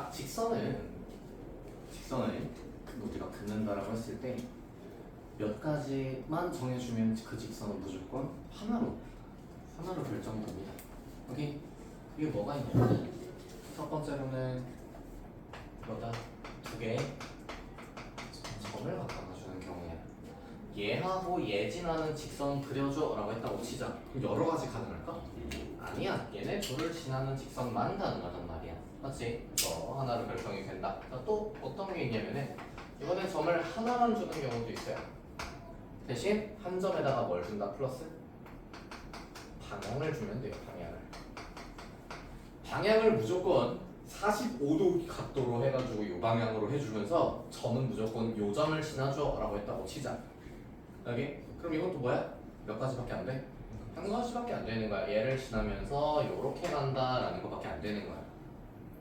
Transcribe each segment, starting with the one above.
자, 직선은 우리가 긋는다라고 했을 때 몇 가지만 정해주면 그 직선은 무조건 하나로 결정됩니다. 오케이? 그게 뭐가 있냐면 첫 번째로는 이거다 두 개의 점을 갖다가 주는 경우야. 얘하고 얘 지나는 직선 그려줘 라고 했다고 치자. 그럼 여러 가지 가능할까? 아니야. 얘네 둘을 지나는 직선만 가능하단 말이야. 맞지? 하나로 결정이 된다. 자, 또 어떤 게 있냐면은 이번엔 점을 하나만 주는 경우도 있어요. 대신 한 점에다가 뭘 준다? 플러스 방향을 주면 돼요. 방향을 무조건 45도 각도로 해가지고 이 방향으로 해주면서 점은 무조건 요 점을 지나줘 라고 했다고 치자. 여기? 그럼 이건 또 뭐야? 몇 가지밖에 안 돼? 한 가지밖에 안 되는 거야. 얘를 지나면서 요렇게 간다라는 거밖에 안 되는 거야.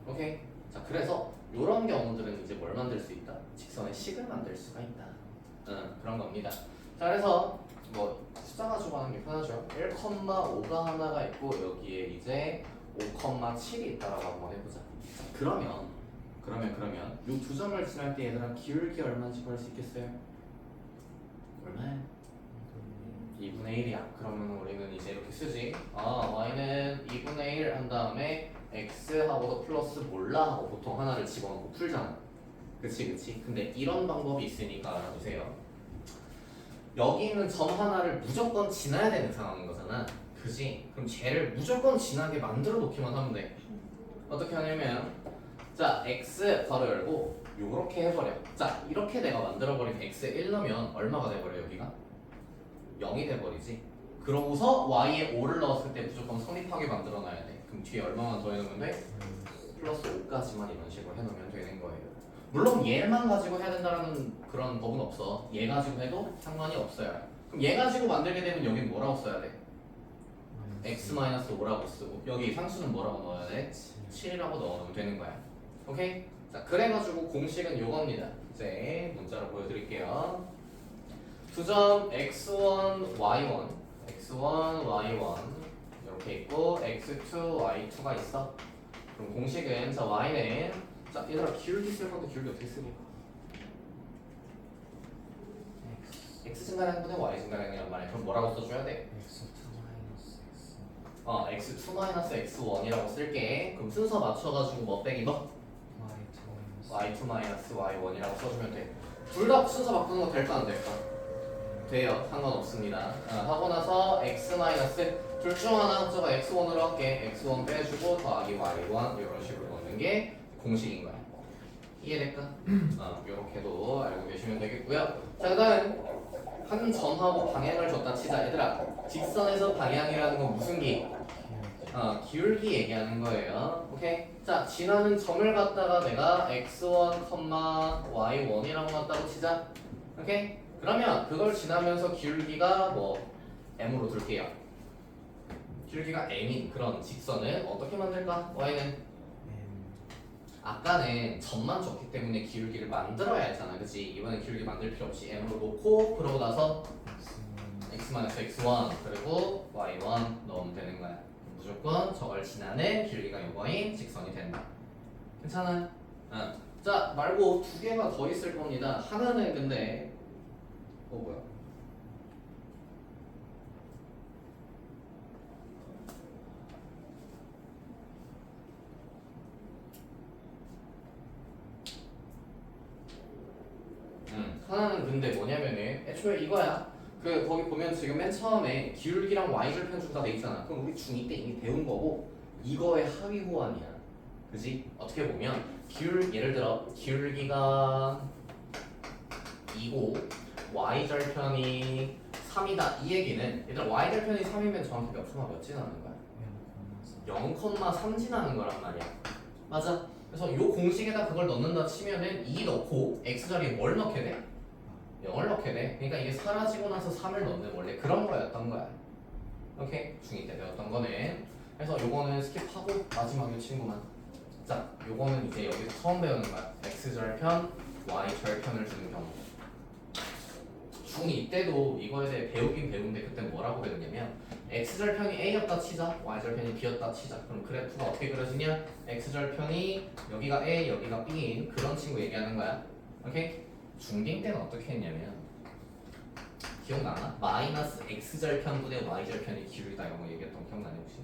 오케이? 자, 그래서 요런 경우들은 이제 뭘 만들 수 있다? 직선의 식을 만들 수가 있다. 그런 겁니다. 자, 그래서 뭐 숫자 가지고 하는 게 편하죠. 1,5가 하나가 있고 여기에 이제 5,7이 있다라고 한번 해보자. 자, 그러면 요 두 점을 지날 때 얘들아 기울기 얼마인지 구할 수 있겠어요? 얼마야? 2분의 1이야. 그러면 우리는 이제 이렇게 쓰지. y는 2분의 1 한 다음에 x하고도 플러스 몰라 하고 보통 하나를 집어넣고 풀잖아. 그치. 근데 이런 방법이 있으니까 알아두세요. 여기 있는 점 하나를 무조건 지나야 되는 상황인 거잖아. 그지? 그럼 쟤를 무조건 지나게 만들어 놓기만 하면 돼. 어떻게 하냐면 자, x 바로 열고 요렇게 해버려. 자, 이렇게 내가 만들어버린 x에 1 넣으면 얼마가 돼버려 여기가? 0이 돼버리지. 그러고서 y에 5를 넣었을 때 무조건 성립하게 만들어놔야 돼. 그럼 뒤에 얼마만 더 해놓으면 돼? 플러스 5까지만 이런 식으로 해놓으면 되는 거예요. 물론 얘만 가지고 해야 된다는 그런 법은 없어. 얘 가지고 해도 상관이 없어요. 그럼 얘 가지고 만들게 되면 여긴 뭐라고 써야 돼? x-5라고 쓰고 여기 상수는 뭐라고 넣어야 돼? 7이라고 넣어놓으면 되는 거야. 오케이? 자, 그래가지고 공식은 요겁니다. 이제 문자로 보여드릴게요. 두 점 x1, y1 이렇게 있고 x2, y2가 있어. 그럼 공식은 자 y는 자 얘들아 기울기 쓸 건데 기울기 어떻게 쓰니? x 증가량분의 y 증가량이란 말이야. 그럼 뭐라고 써줘야 돼? x2 x1이라고 쓸게. 그럼 순서 맞춰가지고 뭐 빼기 뭐? y2 y1이라고 써주면 돼. 둘 다 순서 바꾸는 거 될까 안 될까? 돼요. 상관없습니다. 하고 나서 x 둘 중 하나 저거 x1으로 할게. x1 빼주고 더하기 y1 이런 식으로 넣는 게 공식인 거야. 이해될까? 이렇게도 알고 계시면 되겠고요. 자, 그다음 한 점하고 방향을 줬다 치자. 얘들아, 직선에서 방향이라는 건 무슨 기? 기울기 얘기하는 거예요. 오케이? 자, 지나는 점을 갖다가 내가 x1, y1이라고 놨다고 치자. 오케이? 그러면 그걸 지나면서 기울기가 뭐 m으로 둘게요. 기울기가 m인 그런 직선을 어떻게 만들까? y는 아까는 점만 줬기 때문에 기울기를 만들어야 했잖아. 그치? 이번엔 기울기 만들 필요 없이 m으로 놓고 그러고 나서 x-x1 그리고 y1 넣으면 되는 거야. 무조건 저걸 지나는 기울기가 요거인 직선이 된다. 괜찮아? 자, 말고 두 개가 더 있을 겁니다. 하나는 근데 뭐야? 하나는 근데 뭐냐면은 애초에 이거야. 거기 보면 지금 맨 처음에 기울기랑 y절편 준다 돼 있잖아. 그럼 우리 중2 때 이미 배운 거고 이거의 하위 호환이야. 그지? 어떻게 보면 예를 들어 기울기가 2고 y절편이 3이다 이 얘기는 얘들아 y절편이 3이면 정확히 몇 콤마 몇 지나는 거야? 0,3 지나는 거란 말이야. 맞아. 그래서 요 공식에다 그걸 넣는다 치면은 2 넣고 x 자리에 뭘 넣게 돼? 0을 넣게 돼. 그러니까 이게 사라지고 나서 3을 넣는 원래 그런 거였던 거야. 오케이? 중2 때 배웠던 거는. 그래서 요거는 스킵하고 마지막 요 친구만. 자, 요거는 이제 여기서 처음 배우는 거야. x절편, y절편을 주는 경우. 중2 때도 이거에 대해 배우긴 배우는데 그때 뭐라고 배웠냐면 x절편이 a였다 치자, y절편이 b였다 치자. 그럼 그래프가 어떻게 그려지냐? x절편이 여기가 a, 여기가 b인 그런 친구 얘기하는 거야. 오케이? 중딩 때는 어떻게 했냐면 기억나나? 마이너스 x절편분의 y절편이 기울기다 이런 거 얘기했던 거 기억나냐 혹시?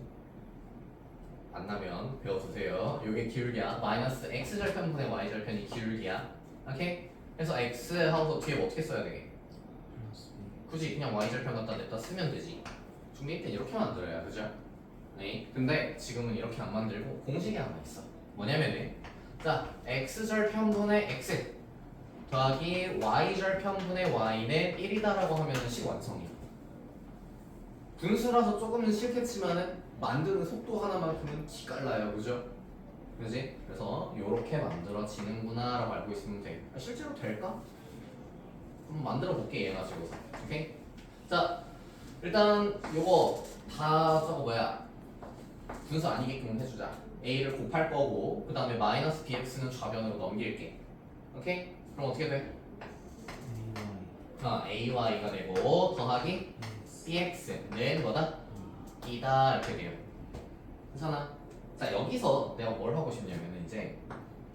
안 나면 배워두세요. 요게 기울기야. 마이너스 x절편분의 y절편이 기울기야. 오케이? 그래서 x 하고서 뒤에 뭐 어떻게 써야 되게? 굳이 그냥 y절편 갖다 냈다 쓰면 되지. 중딩 때 이렇게 만들어야 그죠? 네. 근데 지금은 이렇게 안 만들고 공식이 하나 있어. 뭐냐면은 자 x절편분의 x 더하기 y절편분의 y는 1이다라고 하면은 식 완성이야. 분수라서 조금은 싫겠지만은 만드는 속도 하나만큼은 기깔나요, 그죠? 그지? 그래서 이렇게 만들어지는구나 라고 알고 있으면 돼. 실제로 될까? 한번 만들어 볼게 얘 가지고서. 오케이? 자 일단 요거 다 저거 뭐야 분수 아니게끔 해주자. a를 곱할 거고 그 다음에 마이너스 bx는 좌변으로 넘길게. 오케이? 그럼 어떻게 돼? ay가 되고 더하기 bx는 뭐다? 2다 이렇게 돼요. 괜찮아? 자 여기서 내가 뭘 하고 싶냐면 이제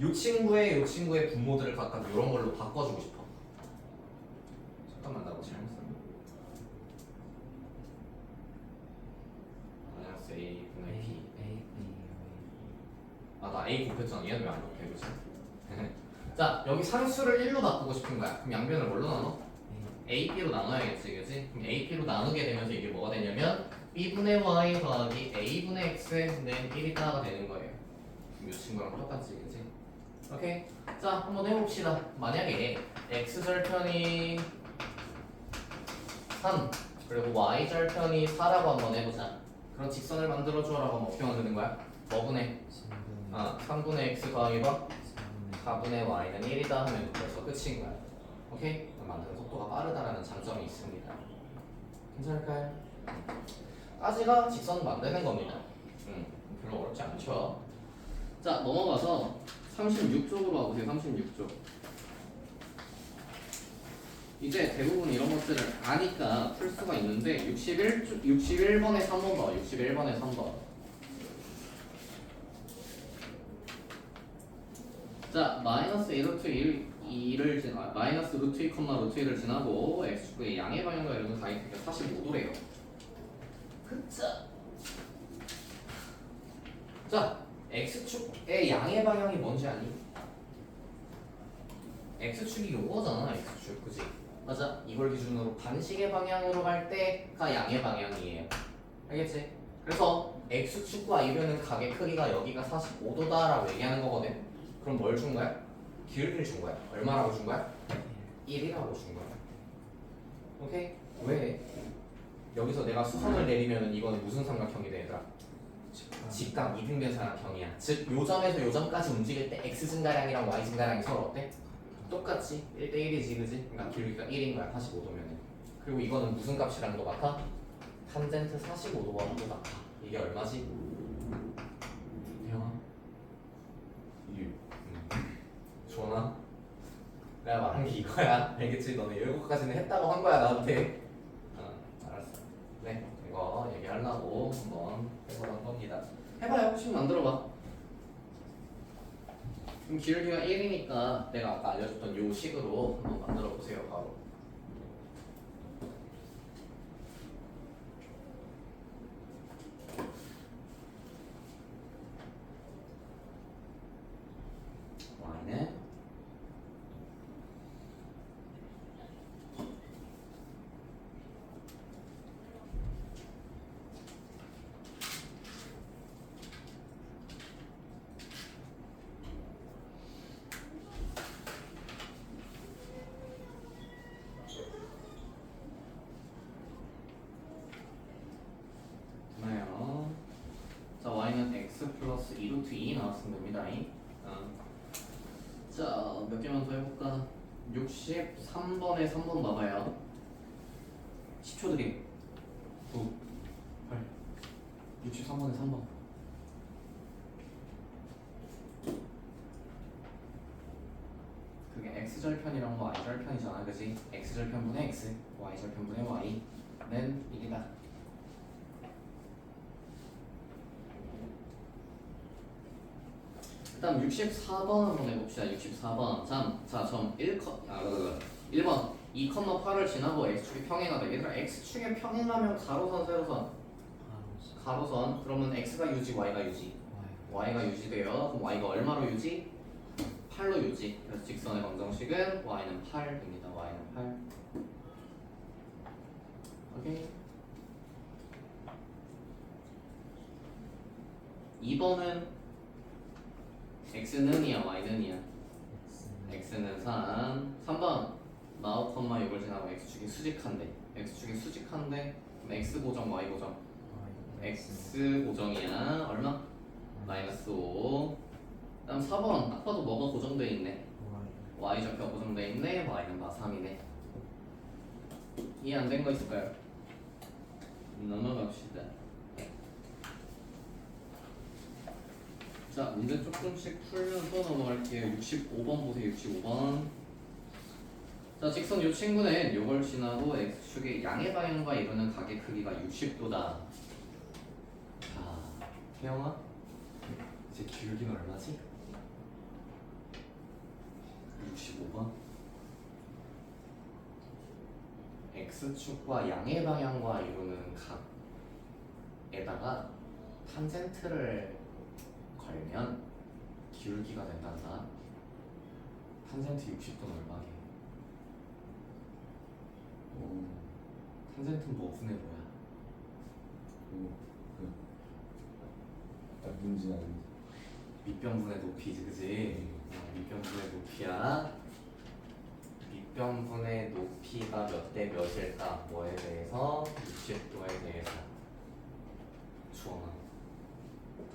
요 친구의 분모들을 각각 이런 걸로 바꿔주고 싶어. 잠깐만 나도 잘못 썼네. 마이너스 a 분의 b. 나 a 곱했잖아. 얘는 왜 안 곱해? 그치? 자 여기 상수를 1로 바꾸고 싶은 거야. 그럼 양변을 뭘로 나눠? AB로 나눠야겠지, 그치? 그럼 AB로 나누게 되면서 이게 뭐가 되냐면 B분의 Y 더하기 A분의 X는 1이다가 되는 거예요. 이 친구랑 똑같지, 그치? 오케이? 자, 한번 해봅시다. 만약에 X절편이 3 그리고 Y절편이 4라고 한번 해보자. 그런 직선을 만들어줘라고 하면 어떻게 만드는 거야? 뭐분의? 3분의 X 더하기 뭐? 4분의 Y는 1이다 하면 벌써 끝인 거야. 오케이? 만드는 속도가 빠르다라는 장점이 있습니다. 괜찮을까요? 까지가 직선 만드는 겁니다. 별로 어렵지 않죠? 자 넘어가서 36쪽으로 와보세요. 36쪽. 이제 대부분 이런 것들을 아니까 풀 수가 있는데 61번에 3번 봐. 61번에 3번. 자 마이너스 1루트 2를 마이너스 루트 2, 루트 1을 지나고 x축의 양의 방향과 이런 거 가이드가 45도래요. 그쵸? 자 x축의 양의 방향이 뭔지 아니? x축이 요거잖아. x축 그지? 맞아. 이걸 기준으로 반식의 방향으로 갈 때가 양의 방향이에요. 알겠지? 그래서 x축과 이변은 각의 크기가 여기가 45도다라고 얘기하는 거거든. 그럼 뭘 준 거야? 기울기를 준 거야. 얼마라고 준 거야? 1이라고 준 거야. 오케이? 왜? 여기서 내가 수선을 내리면 이거는 무슨 삼각형이 돼 얘들아? 직각 이등변 삼각형이야. 즉 요점에서 요점까지 움직일 때 x 증가량이랑 y 증가량이 서로 어때? 똑같지? 1대1이지 그지? 그러니까 기울기가 1인 거야 45도면은. 그리고 이거는 무슨 값이랑 똑같아? 탄젠트 45도와 똑같아. 이게 얼마지? 대영아 6. 좋아? 내가 말한 게 이거야. 알겠지? 너네 7가지는 했다고 한 거야 나한테. 알았어. 네, 이거 얘기하려고 한번 해보던 겁니다. 해봐요. 식 만들어봐. 그럼 기울기가 1이니까 내가 아까 알려줬던 요 식으로 한번 만들어 보세요. 바로. y는 자 y는 x 플러스 2루트 2 나왔으면 됩니다. 자, 몇 개만 더 해볼까? 63번에 3번 봐봐요. 10초 드림. 9, 8, 63번에 3번. 그게 x절편이랑 y절편이잖아, 그지? x절편분의 x, y절편분의 y는 1이다. 다음 64번 한번 해봅시다. 64번. 자, 점 1번 2,8을 지나고 x축이 평행하다. 얘들아 x축에 평행하면 가로선 세로선? 가로선. 그러면 x가 유지 y가 유지? y가 유지돼요. 그럼 y가 얼마로 유지? 8로 유지. 그래서 직선의 방정식은 y는 8입니다. y는 8. 오케이. 2번은 x는 이야 y는 이야? x는 3. 3번 마우 컴마 6을 지나고 x축이 수직한데. x축이 수직한데 그럼 x 고정 y 고정? x 고정이야. 얼마? 마이너스 5. 다음 4번 딱 봐도 뭐가 고정돼 있네? y좌표 고정돼 있네. y는 마 3이네. 이해 안 된 거 있을까요? 넘어갑시다. 자, 문제 조금씩 풀면서 넘어갈게요. 65번 보세요. 65번. 자, 직선 요 친구는 요걸 지나고 x축의 양의 방향과 이루는 각의 크기가 60도다. 자, 태영아, 이제 기울기는 얼마지? 65번. x축과 양의 방향과 이루는 각에다가 탄젠트를 걸면 기울기가 된단다. 탄젠트 60도는 얼마게? 탄젠트는 뭐 분의 뭐야? 문제 아닌데. 밑변분의 높이지, 그지? 밑변분의 높이야. 밑변분의 높이가 몇 대 몇일까? 뭐에 대해서? 60도에 대해서. 주어나.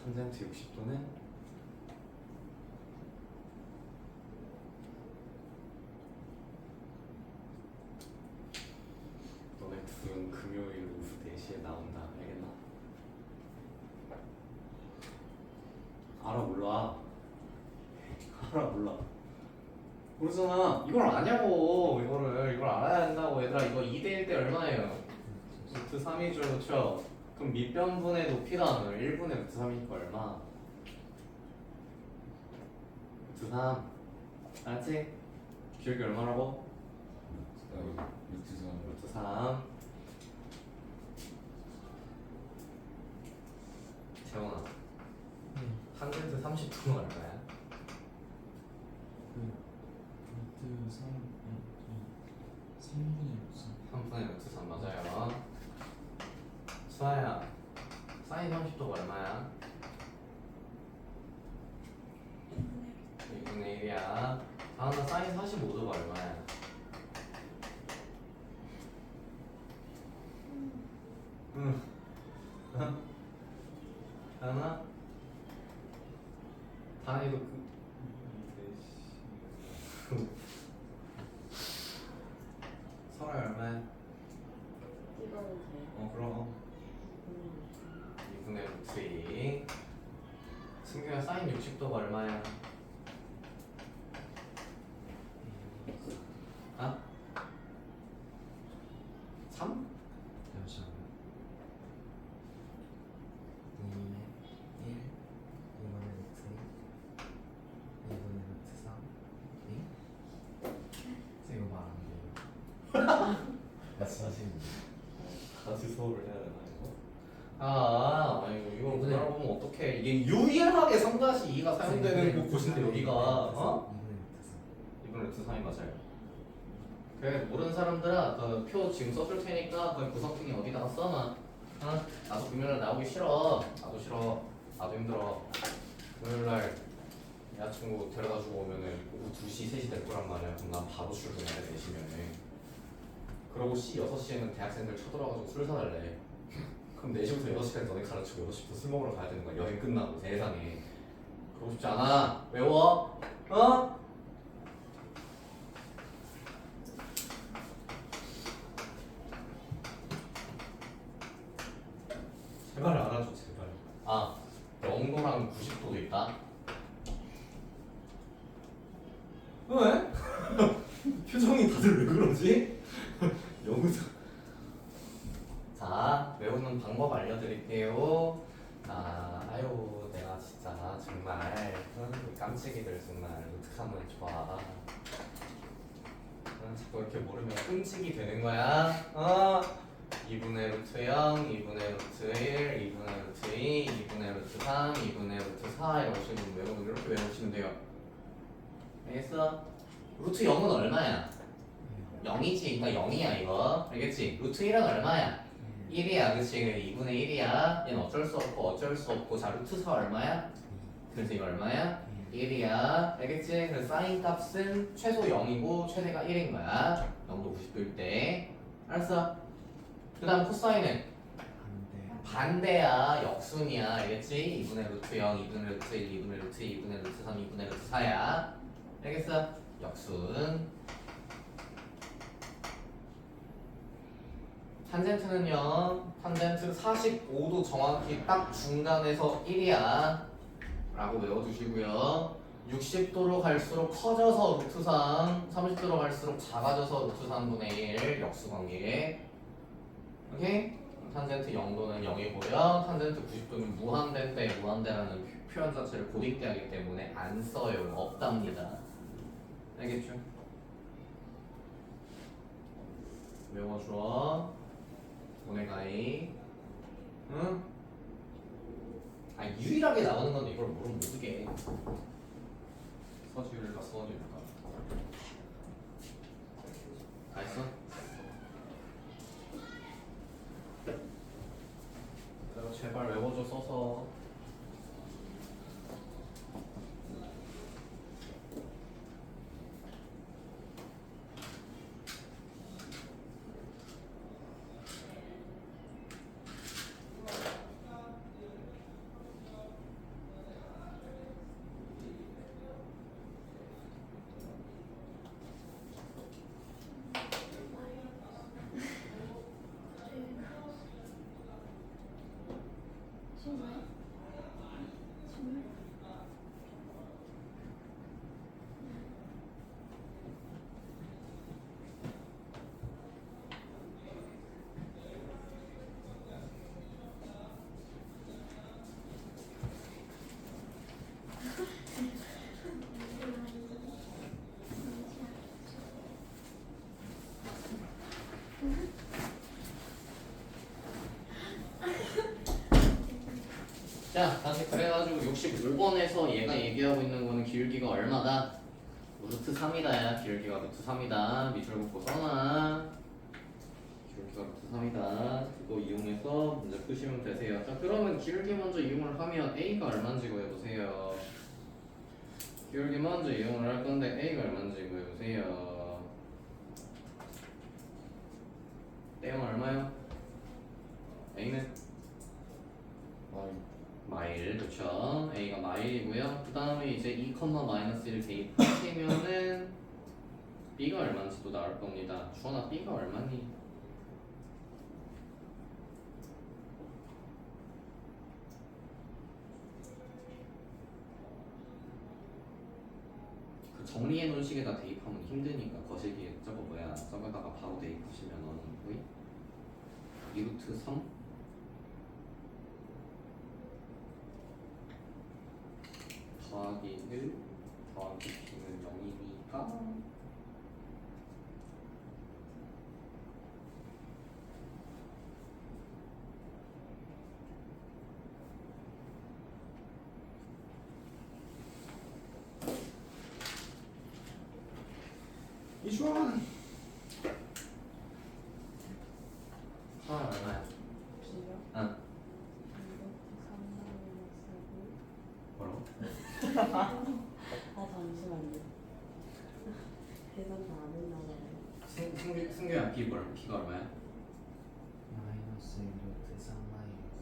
탄젠트 60도는 너네 둘은 금요일 오후 4시에 나온다. 알겠나? 알아 몰라. 알아 몰라. 모르잖아. 이걸 아냐고. 이걸 알아야 한다고. 얘들아 이거 2대1 때 얼마예요? 루트 3이죠. 그쵸? 그럼 밑변분의 높이가 1분의 루트 3이니까 얼마? 루트 3. 알았지? 기울기 얼마라고? 루트 3. 재원아, 탄젠트 30도는 얼마야? 루트 3분의 루트 3 맞아요. 수아야, 사인 30도가 얼마야? 2분의 1이야. 다음은 사인 45도가 얼마야? 응. 하나? 다행히도 설아 얼마야? 이거는 돼. 그럼 2분의 루트 2. 승규야 사인 60도가 얼마야? 아? 3? 잠시만요. 2의 1 2분의 루트 2 2분의 루트 3 이거 말 안 돼요. 다시 수업을 해야 되나 이거? 아이고 이거 그냥 보면 어떡해. 이게 유일하게 3-2가 사용되는 곳인데 여기가 2분의 루트 3이 맞아요. 그래 모르는 사람들아 그 표 지금 써줄 테니까 거기 구성등에 어디다가 써놔. 나도 금요일날 나오기 싫어. 나도 싫어. 나도 힘들어. 금요일날 여자친구 데려다주고 오면은 오후 2시, 3시 될 거란 말이야. 그럼 난 바로 출근해야 돼, 4시면은. 그러고 6시에는 대학생들 쳐들어가지고 술 사달래. 그럼 4시부터 6시까지 너네 가르치고 6시부터 술 먹으러 가야 되는 거야. 여행 끝나고 세상에. 그러고 싶지 않아. 외워. 어? 제발 알아줘, 제발. 영도랑 90도도 있다. 왜? 표정이 다들 왜 그러지? 영도. 자, 외우는 방법 알려드릴게요. 아유, 내가 진짜 정말 끔찍이들 정말 어떡하면 좋아. 자꾸 이렇게 모르면 끔찍이 되는 거야. 2분의 루트 0, 2분의 루트 1, 2분의 루트 2, 2분의 루트 3, 2분의 루트 4 이렇게 외우시면 돼요. 알겠어? 루트 0은 얼마야? 0이지. 그러니까 0이야 이거. 알겠지? 루트 1은 얼마야? 1이야. 그치? 2분의 1이야. 얘는 어쩔 수 없고 자 루트 4 얼마야? 그래서 이거 얼마야? 1이야. 알겠지? 그래서 사인 값은 최소 0이고 최대가 1인 거야. 0도 90도일 때. 알았어? 그 다음 코사인은 반대야. 역순이야. 알겠지? 2분의 루트 0, 2분의 루트 1, 2분의 루트 2, 2분의 루트 3, 2분의 루트 4야. 알겠어? 역순. 탄젠트는요. 탄젠트 45도 정확히 딱 중간에서 1이야. 라고 외워두시고요. 60도로 갈수록 커져서 루트 3, 30도로 갈수록 작아져서 루트 3분의 1 역수관계. 오케이? 탄젠트 0도는 0이고요. 탄젠트 90도는 무한대인데 무한대라는 표현 자체를 고딕대하기 때문에 안 써요. 없답니다. 알겠죠? 외워줘. 오네가이. 응? 아 유일하게 나오는 건데 이걸 모르면 못 쓰게. 서주일까 서주일까. 다 했어? 제발 외워줘 써서. 자, 다시 그래가지고 65번에서 얘가 얘기하고 있는 거는 기울기가 얼마다? 루트 3이다. 야, 기울기가 루트 3이다. 밑줄 긋고 써놔. 기울기가 루트 3이다. 그거 이용해서 문제 푸시면 되세요. 자, 그러면 기울기 먼저 이용을 하면 A가 얼마인지 구해보세요. 기울기 먼저 이용을 할 건데 A가 얼마인지 구해보세요. A는 얼마요? A는? 마일, 그쵸? A가 마일이고요. 그 다음에 이제 2, 마이너스 1 대입하시면은 B가 얼마인지 또 나올 겁니다. 주원아, B가 얼마니? 그 정리해 놓은 식에다 대입하면 힘드니까 거시기에 저거 뭐야? 저거다가 바로 대입하시면은 2루트 3? 더하기 1 더하기 B는 0이니까 이주원 얼마야? B요? 응. 3 뭐라고? 잠시만요. 계산 다안 했나 봐요. 승규야 B가 얼마야? 마이너스 1루트 3 마이너스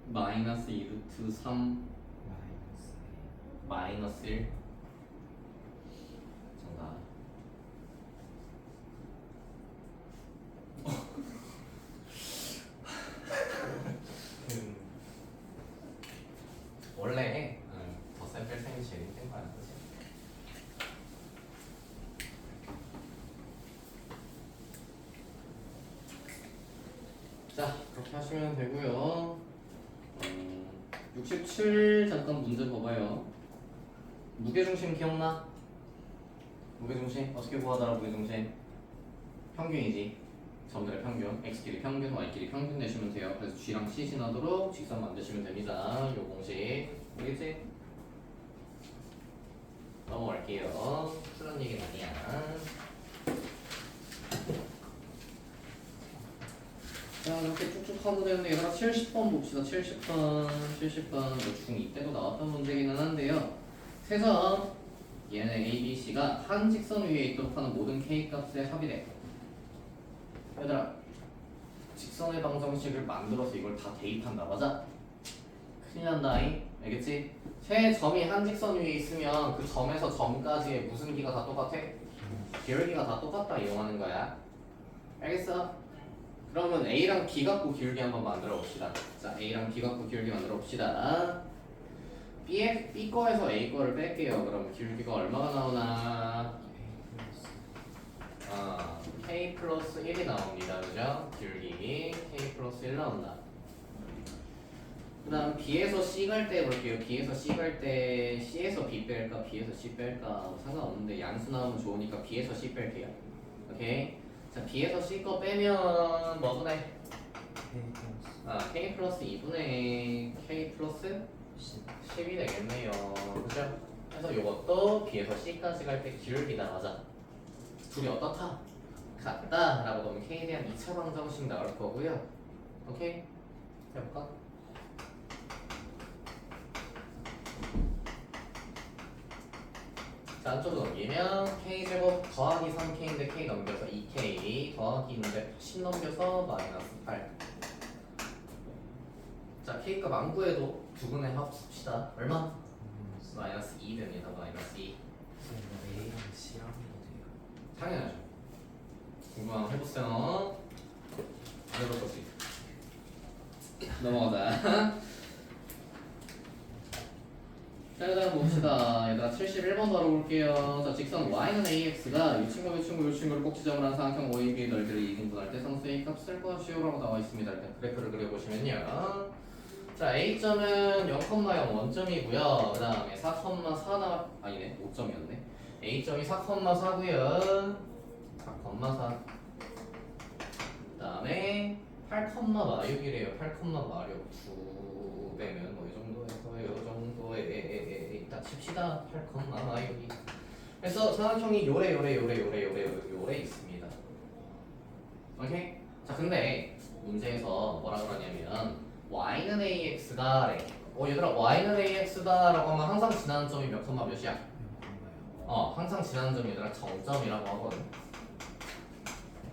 마이너스 2루트 3 마이너스 마이너스 1 정답. 원래 덧셈 뺄셈이 제일 힘든 거야, 그치? 자, 그렇게 하시면 되고요. 67 잠깐 문제 봐봐요. 무게중심 기억나? 무게중심 어떻게 구하더라? 무게중심 평균이지. 점들의 평균, x끼리 평균, y끼리 평균 내시면 돼요. 그래서 g랑 c 지나도록 직선 만드시면 됩니다. 요 공식 알겠지? 넘어갈게요. 그런 얘기는 아니야. 자, 이렇게 쭉쭉 하면 되는데 얘들아 70번 봅시다. 70번 중2 때도 나왔던 문제기는 한데요. 세선 얘는 A, B, C가 한 직선 위에 있도록 하는 모든 K 값의 합이래. 얘들아 직선의 방정식을 만들어서 이걸 다 대입한다. 맞아? 큰일 난다잉. 알겠지? 세 점이 한 직선 위에 있으면 그 점에서 점까지의 무슨 기가 다 똑같아? 기울기가 다 똑같다 이용하는 거야. 알겠어? 그러면 A랑 B 갖고 기울기 한번 만들어 봅시다. 자, A랑 B 갖고 기울기 만들어 봅시다. B 거에서 A 거를 뺄게요. 그럼 기울기가 얼마가 나오나? K 플러스 1이 나옵니다. 그죠? 기울기 K 플러스 1 나온다. 그 다음 B에서 C 갈 때 볼게요. B에서 C 갈 때 C에서 B 뺄까? B에서 C 뺄까? 상관없는데 양수 나오면 좋으니까 B에서 C 뺄게요. 오케이? 자, B에서 C 거 빼면 뭐분해? K 플러스 2분의 K 플러스 10이 되겠네요. 그죠? 그래서 이것도 B에서 C까지 갈 때 기울기다. 맞아. 둘이 어떻다? 같다 라고 보면 K에 대한 2차 방정식 나올 거고요. 오케이? 해볼까? 자, 안쪽으로 넘기면 K제곱 더하기 3K인데 K 넘겨서 2K 더하기 2인데 10 넘겨서 마이너스 8. 자, K값 안 구해도 두 분의 합 씁시다. 얼마? 마이너스 2 됩니다. 마이너스 2. A랑 C랑 해도 돼요. 당연하죠. 궁금하면 해보세요. 안 해볼 거지. 넘어가자. 자, 그다음 봅시다. 얘들아 71번 바로 볼게요. 자, 직선 y는 ax가 이 친구를 꼭 지점을 한 삼각형 OAB의 넓이를 2등분할 때 상수 A 값을 구하시오라고 나와 있습니다. 일단 그래프를 그려보시면요. 자, A점은 0,0 원점이고요. 그 다음에 4,4 아니네 5점이었네. A점이 4,4고요. 4,4. 그 다음에 8,6이래요. 8,6 2 배면 뭐 이 정도에서 이 정도에 일단 칩시다. 8,6이. 그래서 삼각형이 요래 있습니다. 오케이? 자, 근데 문제에서 뭐라 그러냐면 y는 ax가 래. 얘들아 y는 ax다 라고 하면 항상 지나는 점이 몇 컴마 몇이야? 항상 지나는 점이 얘들아 정점이라고 하거든.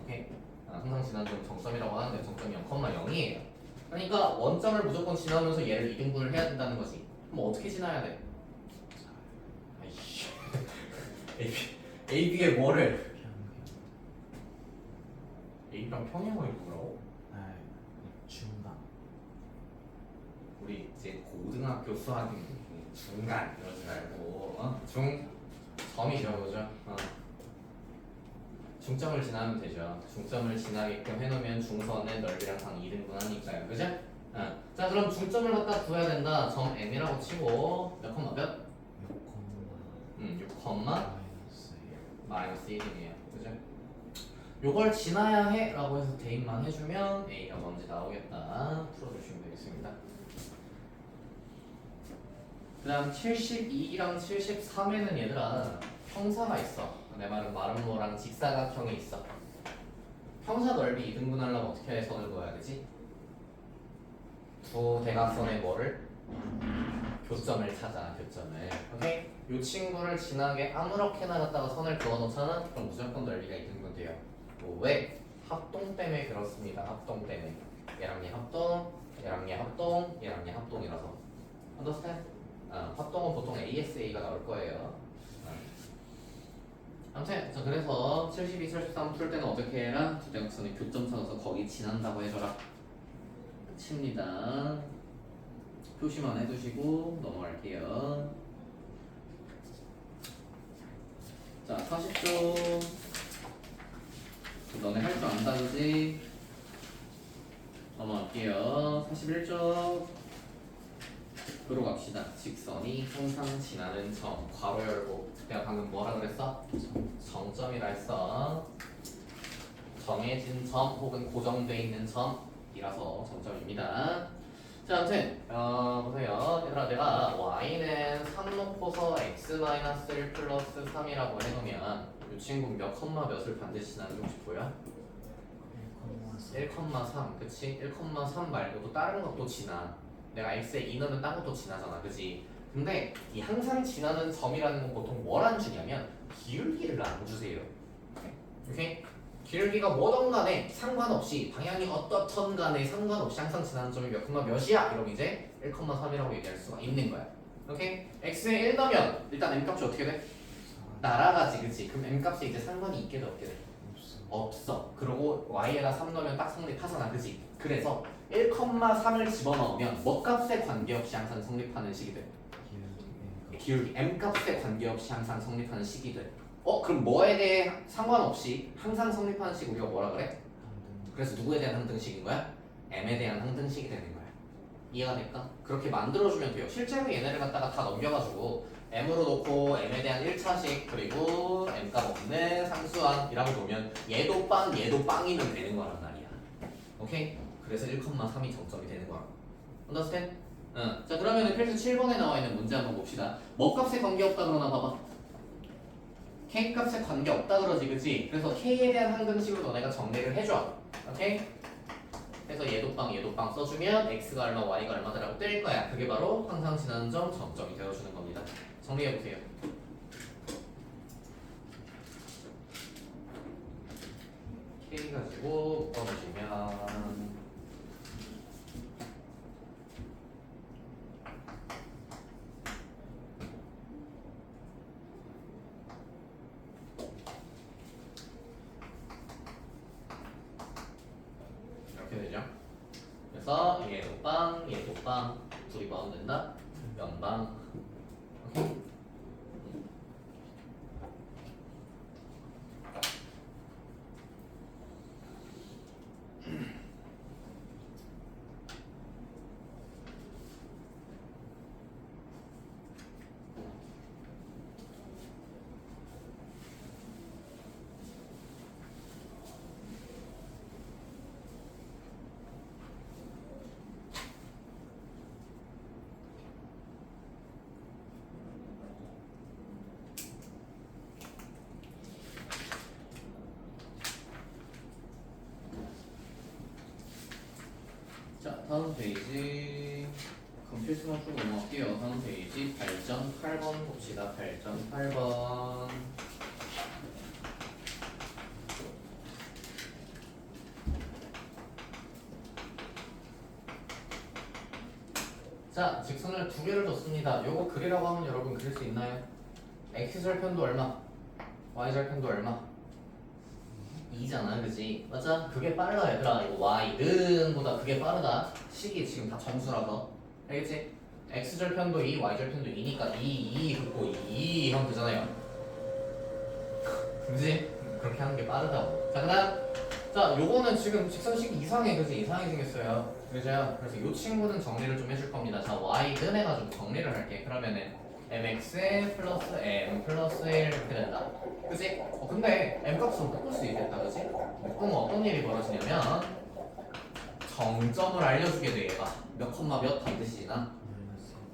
오케이? 항상 지나는 점 정점이라고 하는데 정점이 0,0이에요. 그러니까 원점을 무조건 지나면서 얘를 2등분을 해야 된다는 거지. 그럼 어떻게 지나야 돼? 아이씨. AB의 뭐를? AB랑 평행을 뭐라고? 중간. 우리 이제 고등학교 수학은 중간 이러지 말고 중점이죠, 그죠? 중점을 지나면 되죠. 중점을 지나게끔 해놓으면 중선의 넓이랑 방 2등분 하니까요, 그죠? 자, 그럼 중점을 갖다 구해야 된다. 점 n이라고 치고 몇 컴마 몇? 6 컴마 마이너스 1이네요, 그죠? 요걸 지나야 해 라고 해서 대입만 해주면 A가 뭔지 나오겠다. 풀어주시면 되겠습니다. 그 다음 72랑 73에는 얘들아 평사가 있어. 내 말은 마름모랑 직사각형이 있어. 평사 넓이 2등분 하려면 어떻게 선을 그어야 되지? 두 대각선의 뭐를? 교점을 찾아, 교점을. 오케이? 이 친구를 지나게 아무렇게나 갖다가 선을 그어놓잖아? 그럼 무조건 넓이가 2등분 돼요. 왜? 합동 때문에 그렇습니다. 합동 때문에. 얘랑 얘 합동, 얘랑 얘 합동, 얘랑 얘 합동이라서. understand? 합동은 보통 ASA가 나올 거예요. 아무튼 그래서 72, 73 풀 때는 어떻게 해라? 두 대각선의 교점 찾아서 거기 지난다고 해줘라. 끝입니다. 표시만 해두시고 넘어갈게요. 자, 40조. 너네 할 줄 안다, 그지? 넘어갈게요. 41조. 그로 갑시다. 직선이 항상 지나는 점 괄호 열고 내가 방금 뭐라 그랬어? 정점이라 했어. 정해진 점 혹은 고정돼 있는 점이라서 정점입니다. 자, 아무튼 보세요. 얘들아, 내가 y는 3 놓고서 x-1 플러스 3이라고 해놓으면 이 친구 몇 컴마 몇을 반드시 지나는 게 혹시 보여? 1,3 그치? 1,3 말고도 다른 것도 지나. 내가 x에 2 넣으면 다른 것도 지나잖아, 그치? 근데 이 항상 지나는 점이라는 건 보통 뭘 안 주냐면 기울기를 안 주세요. 오케이? 기울기가 뭐든 간에 상관없이 방향이 어떻든 간에 상관없이 항상 지나는 점이 몇 콤마 몇이야? 이러면 이제 1,3이라고 얘기할 수가 있는 거야. 오케이? x에 1 넣으면 일단 m값이 어떻게 돼? 날아가지, 그치? 그럼 m값이 이제 상관이 있게 돼 없게 돼? 없어. 그리고 y에다 3 넣으면 딱 성립하잖아, 그치? 그래서 1,3을 집어넣으면 뭐 값에 관계없이 항상 성립하는 식이 돼? 기울기 m값에 관계없이 항상 성립하는 식이 돼. 그럼 뭐에 대해 상관없이 항상 성립하는 식 우리가 뭐라 그래? 그래서 누구에 대한 항등식인 거야? m에 대한 항등식이 되는 거야. 이해가 될까? 그렇게 만들어주면 돼요. 실제로 얘네를 갖다가 다 넘겨가지고 m으로 놓고 m에 대한 1차식 그리고 m값 없는 상수항이라고 놓으면 얘도 빵이면 되는 거란 말이야. 오케이? 그래서 1,3이 정점이 되는 거야. understand? 응. 자, 그러면 필수 7번에 나와 있는 문제 한번 봅시다. 뭐 값에 관계없다 그러나 봐봐. k 값에 관계없다 그러지, 그치? 그래서 k에 대한 항등식으로 너네가 정리를 해줘. 오케이? 그래서 얘도 빵 써주면 x가 얼마, y가 얼마다라고 뜰 거야. 그게 바로 항상 지나는 점, 점점이 되어주는 겁니다. 정리해보세요. k 가지고 묶어보시면 이렇게 되죠. 그래서 얘도 빵 둘이 뭐 하면 된다? 연방. 오케이? 자, 다음 페이지. 그럼 필수만 쭉 넘어갈게요. 다음 페이지 8.8번 봅시다. 8.8번. 자, 직선을 두 개를 줬습니다. 요거 그리라고 하면 여러분 그릴 수 있나요? x절편도 얼마? y절편도 얼마? 2잖아, 그지? 맞아? 그게 빨라, 얘들아. 이거 y는보다 그게 빠르다. 식이 지금 다 정수라서. 알겠지? x절편도 2, y절편도 2니까 2 긋고 2 하면 되잖아요. 그지? 그렇게 하는 게 빠르다고. 자, 그 다음. 자, 요거는 지금 직선식이 이상해, 그지? 이상하게 생겼어요. 그죠? 그래서 요 친구는 정리를 좀 해줄 겁니다. 자, y는 해가지고 정리를 할게. 그러면은 mx 플러스 m 플러스 1 이렇게 된다. 그치? 근데 m값은 바꿀 수 있겠다, 그치? 그럼 어떤 일이 벌어지냐면 정점을 알려주게 돼, 얘가. 몇 콤마 몇 반드시 지나?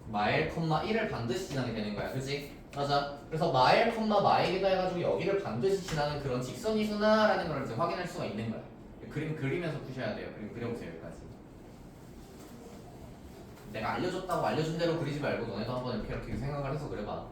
마일 콤마 1을 반드시 지나게 되는 거야, 그치? 맞아. 그래서 마일 콤마 마일이다 해가지고 여기를 반드시 지나는 그런 직선이구나라는 걸 이제 확인할 수가 있는 거야. 그림 그리면서 푸셔야 돼요. 그림 그려보세요, 여기까지. 내가 알려줬다고 알려준 대로 그리지 말고 너네도 한번 이렇게 생각을 해서 그려봐.